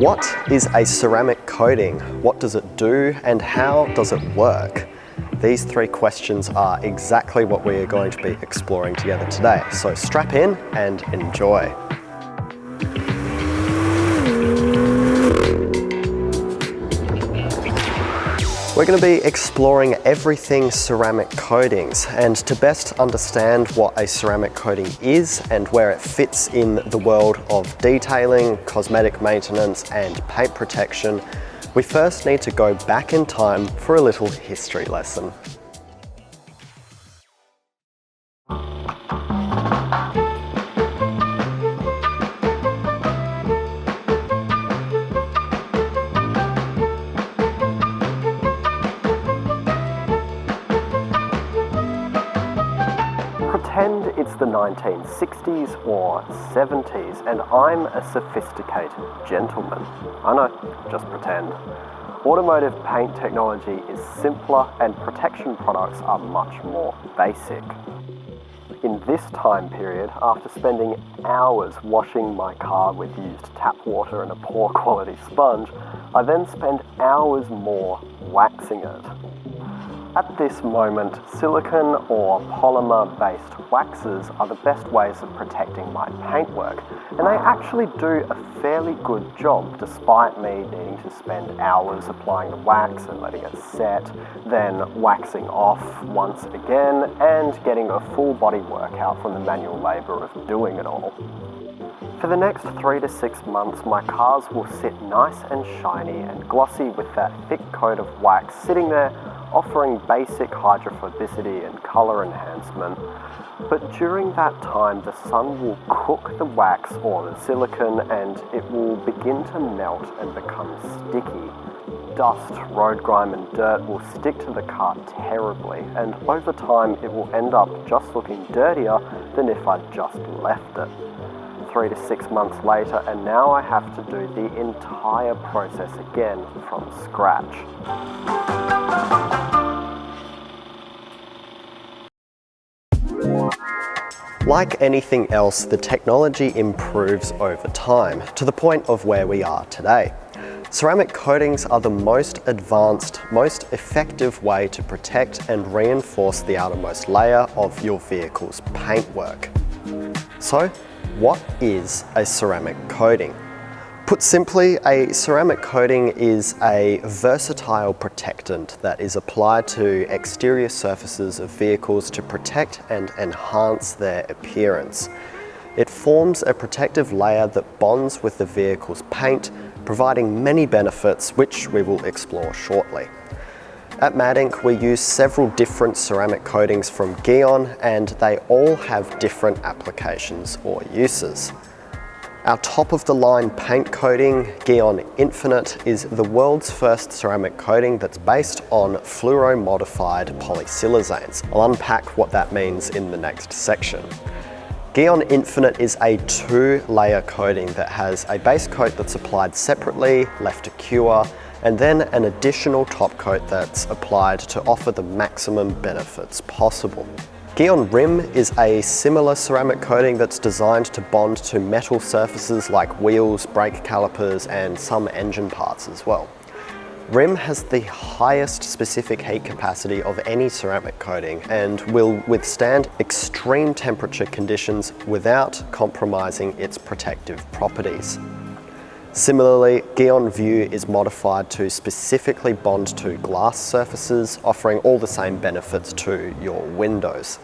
What is a ceramic coating? What does it do and how does it work? These three questions are exactly what we are going to be exploring together today. So strap in and enjoy. We're going to be exploring everything ceramic coatings, and to best understand what a ceramic coating is and where it fits in the world of detailing, cosmetic maintenance and paint protection, we first need to go back in time for a little history lesson. Pretend it's the 1960s or 70s and I'm a sophisticated gentleman. I know, just pretend. Automotive paint technology is simpler and protection products are much more basic. In this time period, after spending hours washing my car with used tap water and a poor quality sponge, I then spend hours more waxing it. At this moment, silicone or polymer-based waxes are the best ways of protecting my paintwork, and they actually do a fairly good job despite me needing to spend hours applying the wax and letting it set, then waxing off once again, and getting a full body workout from the manual labour of doing it all. For the next 3 to 6 months, my cars will sit nice and shiny and glossy with that thick coat of wax sitting there, offering basic hydrophobicity and colour enhancement. But during that time, the sun will cook the wax or the silicone and it will begin to melt and become sticky. Dust, road grime and dirt will stick to the car terribly, and over time it will end up just looking dirtier than if I'd just left it. 3 to 6 months later, and now I have to do the entire process again from scratch. Like anything else, the technology improves over time, to the point of where we are today. Ceramic coatings are the most advanced, most effective way to protect and reinforce the outermost layer of your vehicle's paintwork. So, what is a ceramic coating? Put simply, a ceramic coating is a versatile protectant that is applied to exterior surfaces of vehicles to protect and enhance their appearance. It forms a protective layer that bonds with the vehicle's paint, providing many benefits which we will explore shortly. At MADinc, we use several different ceramic coatings from Geon, and they all have different applications or uses. Our top-of-the-line paint coating, Geon Infinite, is the world's first ceramic coating that's based on fluoro-modified polysiloxanes. I'll unpack what that means in the next section. Geon Infinite is a 2-layer coating that has a base coat that's applied separately, left to cure, and then an additional top coat that's applied to offer the maximum benefits possible. Geon Rim is a similar ceramic coating that's designed to bond to metal surfaces like wheels, brake calipers, and some engine parts as well. Rim has the highest specific heat capacity of any ceramic coating and will withstand extreme temperature conditions without compromising its protective properties. Similarly, Geon View is modified to specifically bond to glass surfaces, offering all the same benefits to your windows.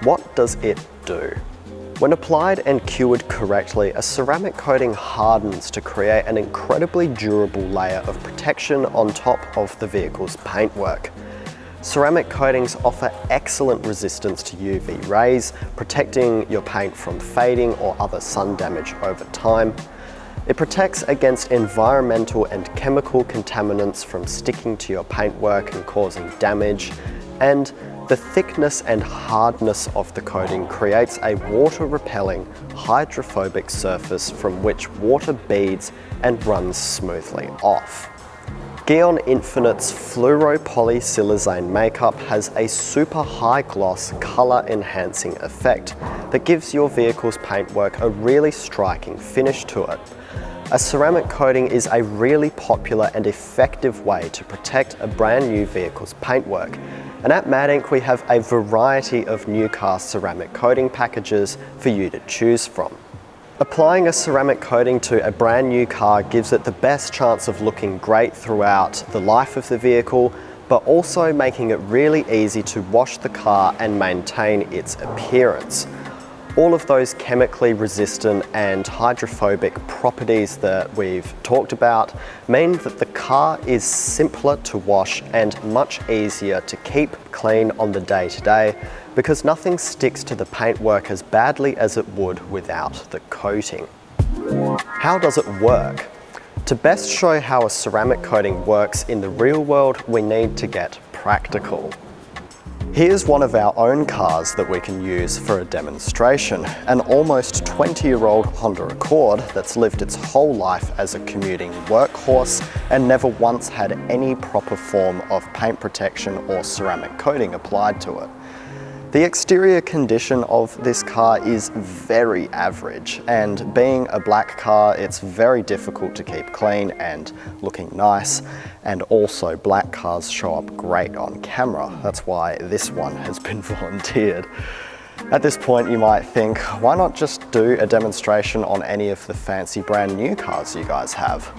What does it do? When applied and cured correctly, a ceramic coating hardens to create an incredibly durable layer of protection on top of the vehicle's paintwork. Ceramic coatings offer excellent resistance to UV rays, protecting your paint from fading or other sun damage over time. It protects against environmental and chemical contaminants from sticking to your paintwork and causing damage, and the thickness and hardness of the coating creates a water-repelling, hydrophobic surface from which water beads and runs smoothly off. Geon Infinite's fluoropolysiloxane makeup has a super high gloss colour enhancing effect that gives your vehicle's paintwork a really striking finish to it. A ceramic coating is a really popular and effective way to protect a brand new vehicle's paintwork. And at MADinc we have a variety of new car ceramic coating packages for you to choose from. Applying a ceramic coating to a brand new car gives it the best chance of looking great throughout the life of the vehicle, but also making it really easy to wash the car and maintain its appearance. All of those chemically resistant and hydrophobic properties that we've talked about mean that the car is simpler to wash and much easier to keep clean on the day-to-day, because nothing sticks to the paintwork as badly as it would without the coating. How does it work? To best show how a ceramic coating works in the real world, we need to get practical. Here's one of our own cars that we can use for a demonstration, an almost 20-year-old Honda Accord that's lived its whole life as a commuting workhorse and never once had any proper form of paint protection or ceramic coating applied to it. The exterior condition of this car is very average, and being a black car, it's very difficult to keep clean and looking nice, and also black cars show up great on camera. That's why this one has been volunteered. At this point you might think, why not just do a demonstration on any of the fancy brand new cars you guys have?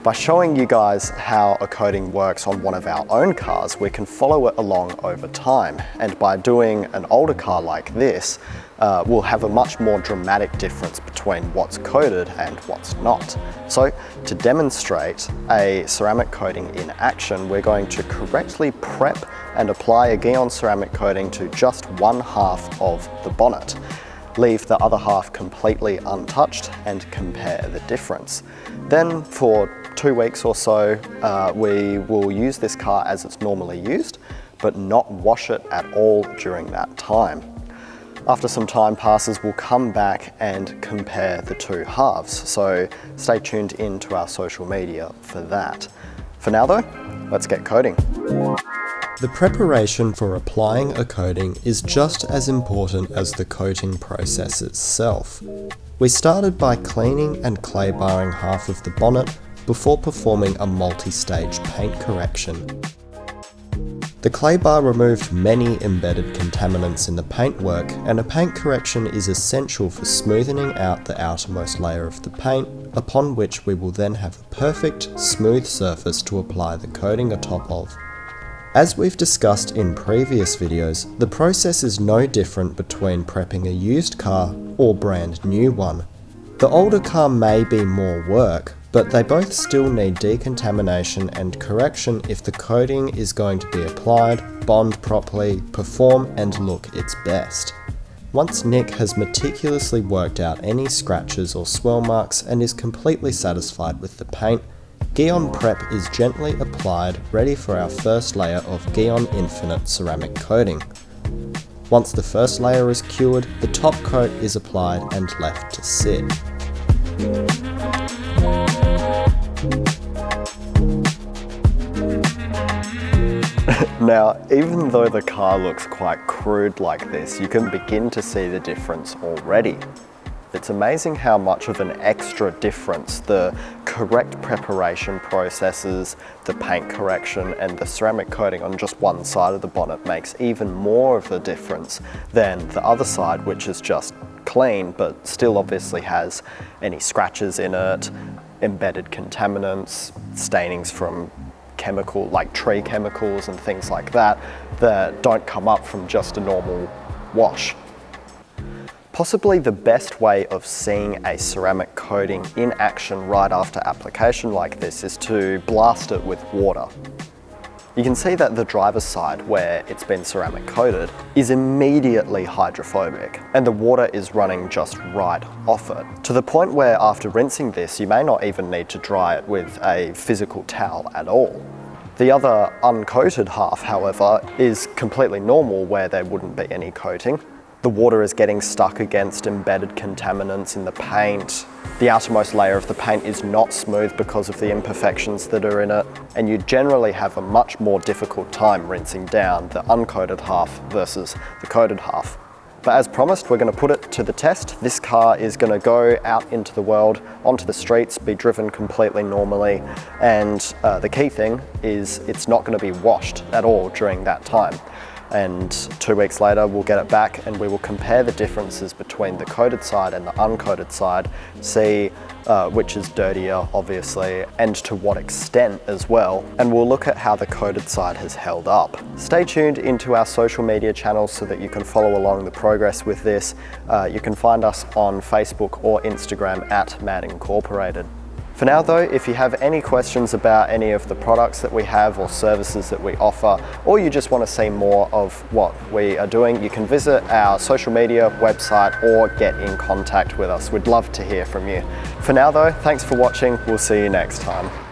By showing you guys how a coating works on one of our own cars, we can follow it along over time. And by doing an older car like this, we'll have a much more dramatic difference between what's coated and what's not. So to demonstrate a ceramic coating in action, we're going to correctly prep and apply a Guyon ceramic coating to just one half of the bonnet. Leave the other half completely untouched and compare the difference. Then for 2 weeks or so, we will use this car as it's normally used, but not wash it at all during that time. After some time passes, we'll come back and compare the two halves, so stay tuned in to our social media for that. For now though, let's get coating. The preparation for applying a coating is just as important as the coating process itself. We started by cleaning and clay barring half of the bonnet before performing a multi-stage paint correction. The clay bar removed many embedded contaminants in the paintwork, and a paint correction is essential for smoothing out the outermost layer of the paint, upon which we will then have a perfect, smooth surface to apply the coating atop of. As we've discussed in previous videos, the process is no different between prepping a used car or brand new one. The older car may be more work, but they both still need decontamination and correction if the coating is going to be applied, bond properly, perform and look its best. Once Nick has meticulously worked out any scratches or swirl marks and is completely satisfied with the paint, Guyon Prep is gently applied, ready for our first layer of Guyon Infinite ceramic coating. Once the first layer is cured, the top coat is applied and left to sit. Now, even though the car looks quite crude like this, you can begin to see the difference already. It's amazing how much of an extra difference the correct preparation processes, the paint correction and the ceramic coating on just one side of the bonnet makes even more of a difference than the other side, which is just clean but still obviously has any scratches in it, embedded contaminants, stainings from like tree chemicals and things like that that don't come up from just a normal wash. Possibly the best way of seeing a ceramic coating in action right after application like this is to blast it with water. You can see that the driver's side, where it's been ceramic coated, is immediately hydrophobic, and the water is running just right off it, to the point where after rinsing this, you may not even need to dry it with a physical towel at all. The other uncoated half, however, is completely normal, where there wouldn't be any coating. The water is getting stuck against embedded contaminants in the paint. The outermost layer of the paint is not smooth because of the imperfections that are in it, and you generally have a much more difficult time rinsing down the uncoated half versus the coated half. But as promised, we're going to put it to the test. This car is going to go out into the world, onto the streets, be driven completely normally, and the key thing is it's not going to be washed at all during that time. And 2 weeks later we'll get it back and we will compare the differences between the coated side and the uncoated side, see which is dirtier obviously, and to what extent as well, and we'll look at how the coated side has held up. Stay tuned into our social media channels so that you can follow along the progress with this. You can find us on Facebook or Instagram at MADinc. For now though, if you have any questions about any of the products that we have or services that we offer, or you just want to see more of what we are doing, you can visit our social media website or get in contact with us. We'd love to hear from you. For now though, thanks for watching. We'll see you next time.